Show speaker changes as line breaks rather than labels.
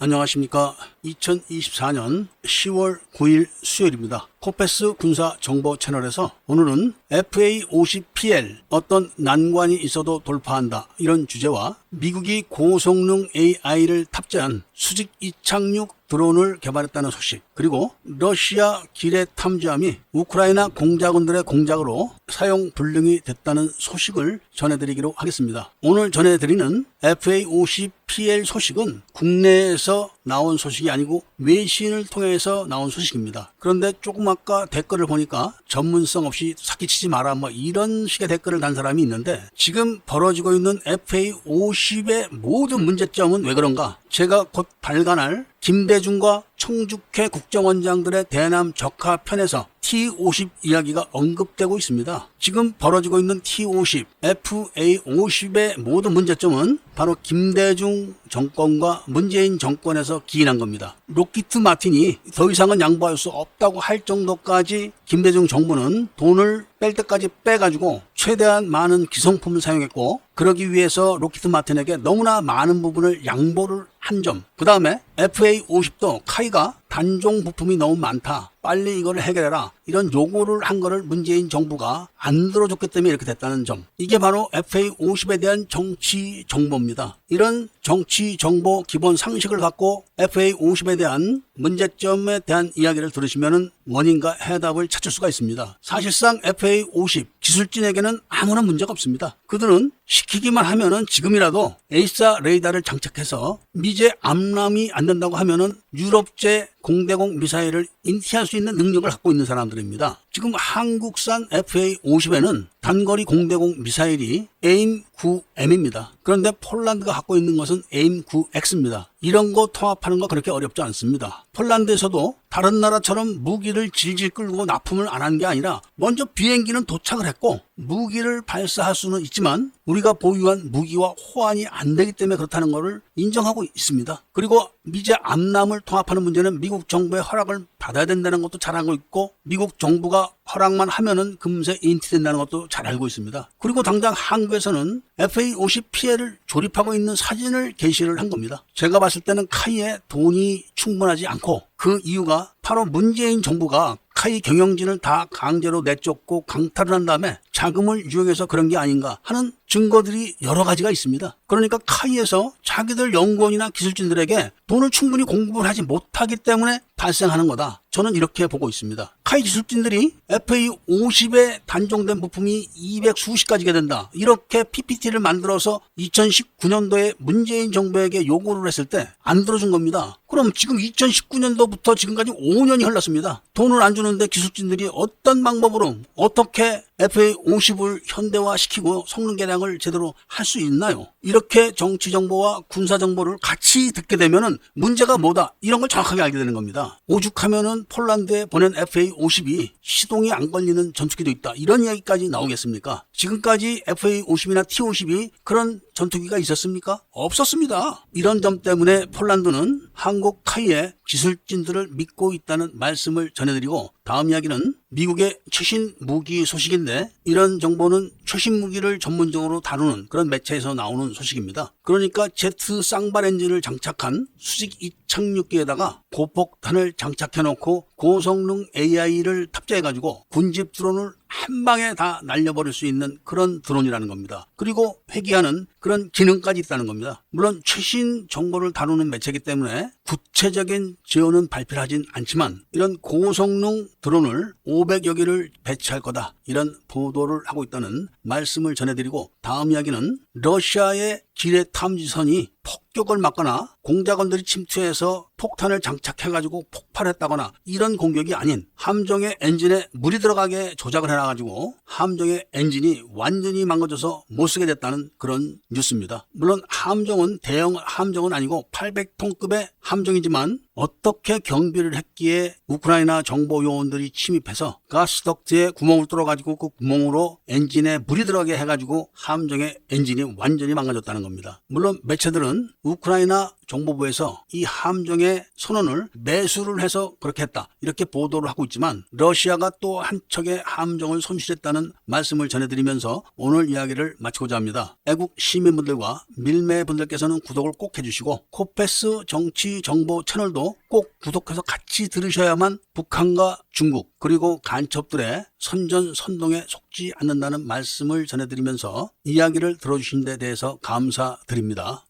안녕하십니까. 2024년 10월 9일 수요일입니다. 코페스 군사 정보 채널에서 오늘은 FA-50PL 어떤 난관이 있어도 돌파한다 이런 주제와 미국이 고성능 AI를 탑재한 수직 이착륙 드론을 개발했다는 소식, 그리고 러시아 기뢰 탐지함이 우크라이나 공작원들의 공작으로 사용 불능이 됐다는 소식을 전해드리기로 하겠습니다. 오늘 전해드리는 FA-50PL 소식은 국내에서 나온 소식이 아니고 외신을 통해서 나온 소식입니다. 그런데 조금 아까 댓글을 보니까 전문성 없이 사기치지 마라 이런 식의 댓글을 단 사람이 있는데, 지금 벌어지고 있는 FA-50의 모든 문제점은 왜 그런가? 제가 곧 발간할 김대중과 청주회 국정원장들의 대남 적화 편에서 T-50 이야기가 언급되고 있습니다. 지금 벌어지고 있는 T-50, FA-50의 모든 문제점은 바로 김대중 정권과 문재인 정권에서 기인한 겁니다. 록히드 마틴이 더 이상은 양보할 수 없다고 할 정도까지 김대중 정부는 돈을 뺄 때까지 빼가지고 최대한 많은 기성품을 사용했고, 그러기 위해서 록히드 마틴에게 너무나 많은 부분을 양보를 한 점, 그 다음에 FA-50도 카이가 단종 부품이 너무 많다, 빨리 이걸 해결해라, 이런 요구를 한 거를 문재인 정부가 안 들어줬기 때문에 이렇게 됐다는 점, 이게 바로 FA-50에 대한 정치 정보입니다. 이런 정치 정보 기본 상식을 갖고 FA-50에 대한 문제점에 대한 이야기를 들으시면 원인과 해답을 찾을 수가 있습니다. 사실상 FA-50 기술진에게는 아무런 문제가 없습니다. 그들은 시키기만 하면은 지금이라도 에이사 레이더를 장착해서 미제 암람이 안 된다고 하면은 유럽제 공대공 미사일을 인티할 수 있는 능력을 갖고 있는 사람들입니다. 지금 한국산 FA-50에는 단거리 공대공 미사일이 AIM-9M입니다. 그런데 폴란드가 갖고 있는 것은 AIM-9X입니다. 이런 거 통합하는 거 그렇게 어렵지 않습니다. 폴란드에서도 다른 나라처럼 무기를 질질 끌고 납품을 안 한 게 아니라 먼저 비행기는 도착을 했고 무기를 발사할 수는 있지만 우리가 보유한 무기와 호환이 안 되기 때문에 그렇다는 것을 인정하고 있습니다. 그리고 미제 암람을 통합하는 문제는 미국 정부의 허락을 받아야 된다는 것도 잘 알고 있고, 미국 정부가 허락만 하면은 금세 인티된다는 것도 잘 알고 있습니다. 그리고 당장 한국에서는 FA-50PL을 조립하고 있는 사진을 게시를 한 겁니다. 제가 봤을 때는 카이에 돈이 충분하지 않고, 그 이유가 바로 문재인 정부가 카이 경영진을 다 강제로 내쫓고 강탈을 한 다음에 자금을 유용해서 그런 게 아닌가 하는 증거들이 여러 가지가 있습니다. 그러니까 카이에서 자기들 연구원이나 기술진들에게 돈을 충분히 공급을 하지 못하기 때문에 발생하는 거다. 저는 이렇게 보고 있습니다. 카이 기술진들이 FA-50에 단종된 부품이 200 수십 가지가 된다, 이렇게 PPT를 만들어서 2019년도에 문재인 정부에게 요구를 했을 때 안 들어준 겁니다. 그럼 지금 2019년도부터 지금까지 5년이 흘렀습니다. 돈을 안 주는데 기술진들이 어떤 방법으로 어떻게 FA-50을 현대화시키고 성능 개량을 제대로 할 수 있나요? 이렇게 정치 정보와 군사 정보를 같이 듣게 되면은 문제가 뭐다, 이런 걸 정확하게 알게 되는 겁니다. 오죽하면은 폴란드에 보낸 FA-50이 시동이 안 걸리는 전투기도 있다, 이런 이야기까지 나오겠습니까? 지금까지 FA-50이나 T-50이 그런 전투기가 있었습니까? 없었습니다. 이런 점 때문에 폴란드는 한국 카이의 기술진들을 믿고 있다는 말씀을 전해드리고, 다음 이야기는 미국의 최신 무기 소식인데, 이런 정보는 최신 무기를 전문적으로 다루는 그런 매체에서 나오는 소식입니다. 그러니까 제트 쌍발 엔진을 장착한 수직 이착륙기에다가 고폭탄을 장착해놓고 고성능 AI를 탑재해가지고 군집 드론을 한 방에 다 날려버릴 수 있는 그런 드론이라는 겁니다. 그리고 회귀하는 그런 기능까지 있다는 겁니다. 물론 최신 정보를 다루는 매체이기 때문에 구체적인 지원은 발표를 하진 않지만, 이런 고성능 드론을 500여 개를 배치할 거다, 이런 보도를 하고 있다는 말씀을 전해드리고, 다음 이야기는 러시아의 기뢰 탐지선이 폭격을 맞거나 공작원들이 침투해서 폭탄을 장착해가지고 폭발했다거나 이런 공격이 아닌 함정의 엔진에 물이 들어가게 조작을 해놔가지고 함정의 엔진이 완전히 망가져서 못쓰게 됐다는 그런 뉴스입니다. 물론 함정은 대형 함정은 아니고 800톤급의 함정이지만 어떻게 경비를 했기에 우크라이나 정보 요원들이 침입해서 가스덕트에 구멍을 뚫어가지고 그 구멍으로 엔진에 물이 들어가게 해가지고 함정의 엔진이 완전히 망가졌다는 겁니다. 물론 매체들은 우크라이나 정보부에서 이 함정의 선원을 매수를 해서 그렇게 했다, 이렇게 보도를 하고 있지만 러시아가 또 한 척의 함정을 손실했다는 말씀을 전해드리면서 오늘 이야기를 마치고자 합니다. 애국 시민분들과 밀매분들께서는 구독을 꼭 해주시고 코페스 정치정보 채널도 꼭 구독해서 같이 들으셔야만 북한과 중국 그리고 간첩들의 선전선동에 속지 않는다는 말씀을 전해드리면서 이야기를 들어주신 데 대해서 감사드립니다.